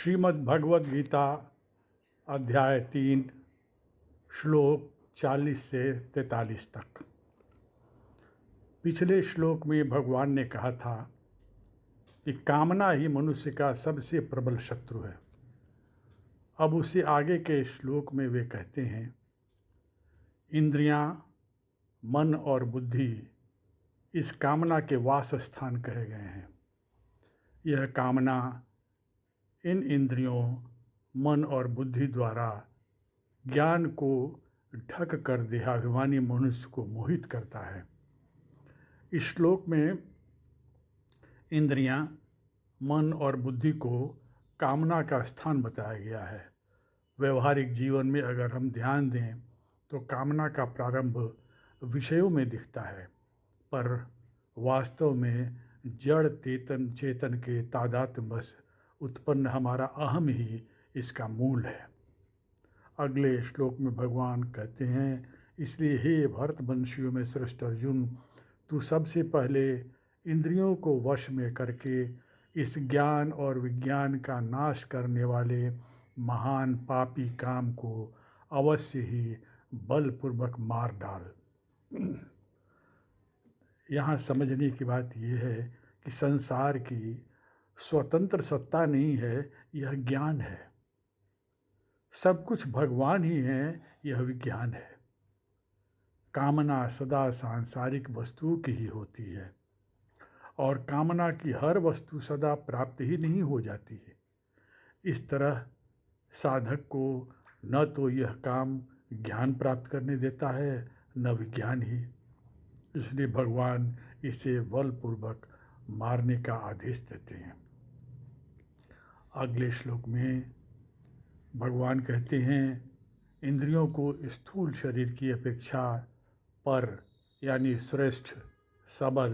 श्रीमद् भगवद गीता अध्याय 3 श्लोक 40 से 43 तक। पिछले श्लोक में भगवान ने कहा था कि कामना ही मनुष्य का सबसे प्रबल शत्रु है। अब उससे आगे के श्लोक में वे कहते हैं, इंद्रियां, मन और बुद्धि इस कामना के वास स्थान कहे गए हैं। यह कामना इन इंद्रियों, मन और बुद्धि द्वारा ज्ञान को ढक कर देहाभिमानी मनुष्य को मोहित करता है। इस श्लोक में इंद्रियां, मन और बुद्धि को कामना का स्थान बताया गया है। व्यवहारिक जीवन में अगर हम ध्यान दें तो कामना का प्रारंभ विषयों में दिखता है, पर वास्तव में जड़ चेतन के तादात्म्य उत्पन्न हमारा अहम ही इसका मूल है। अगले श्लोक में भगवान कहते हैं, इसलिए हे भरतवंशियों में श्रेष्ठ अर्जुन, तू सबसे पहले इंद्रियों को वश में करके इस ज्ञान और विज्ञान का नाश करने वाले महान पापी काम को अवश्य ही बलपूर्वक मार डाल। यहाँ समझने की बात यह है कि संसार की स्वतंत्र सत्ता नहीं है, यह ज्ञान है। सब कुछ भगवान ही है, यह विज्ञान है। कामना सदा सांसारिक वस्तुओं की ही होती है और कामना की हर वस्तु सदा प्राप्त ही नहीं हो जाती है। इस तरह साधक को न तो यह काम ज्ञान प्राप्त करने देता है, न विज्ञान ही। इसलिए भगवान इसे बलपूर्वक मारने का आदेश देते हैं। अगले श्लोक में भगवान कहते हैं, इंद्रियों को स्थूल शरीर की अपेक्षा पर यानी श्रेष्ठ, सबल,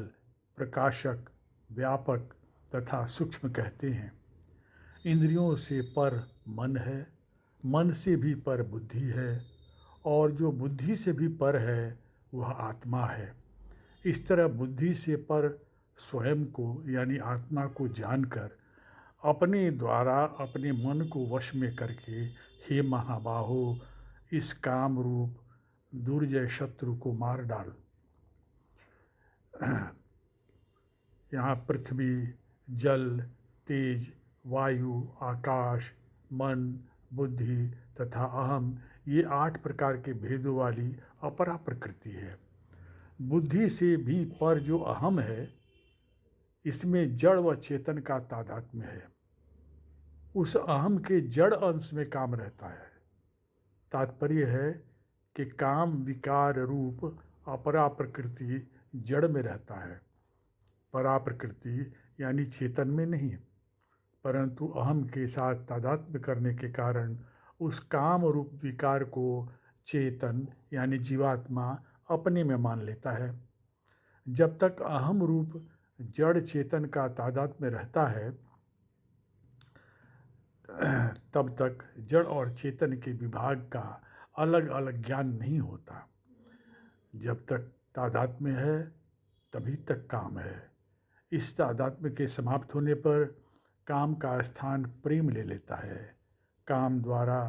प्रकाशक, व्यापक तथा सूक्ष्म कहते हैं। इंद्रियों से पर मन है, मन से भी पर बुद्धि है और जो बुद्धि से भी पर है वह आत्मा है। इस तरह बुद्धि से पर स्वयं को यानी आत्मा को जानकर अपने द्वारा अपने मन को वश में करके हे महाबाहो, इस काम रूप दुर्जय शत्रु को मार डाल। यहाँ पृथ्वी, जल, तेज, वायु, आकाश, मन, बुद्धि तथा अहम, ये 8 प्रकार के भेदों वाली अपरा प्रकृति है। बुद्धि से भी पर जो अहम है, इसमें जड़ व चेतन का तादात्म्य है। उस अहम के जड़ अंश में काम रहता है। तात्पर्य है कि काम विकार रूप अपरा प्रकृति जड़ में रहता है, परा प्रकृति यानी चेतन में नहीं, परंतु अहम के साथ तादात्म्य करने के कारण उस काम रूप विकार को चेतन यानी जीवात्मा अपने में मान लेता है। जब तक अहम रूप जड़ चेतन का तादात्म्य रहता है, तब तक जड़ और चेतन के विभाग का अलग अलग ज्ञान नहीं होता। जब तक तादात्म्य है तभी तक काम है। इस तादात्म्य के समाप्त होने पर काम का स्थान प्रेम ले लेता है। काम द्वारा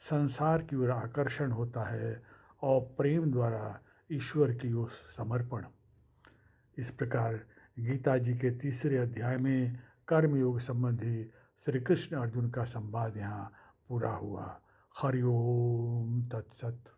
संसार की ओर आकर्षण होता है और प्रेम द्वारा ईश्वर की ओर समर्पण। इस प्रकार गीता जी के 3 अध्याय में कर्मयोग संबंधी श्री कृष्ण अर्जुन का संवाद यहाँ पूरा हुआ। हरि ओम तत्सत।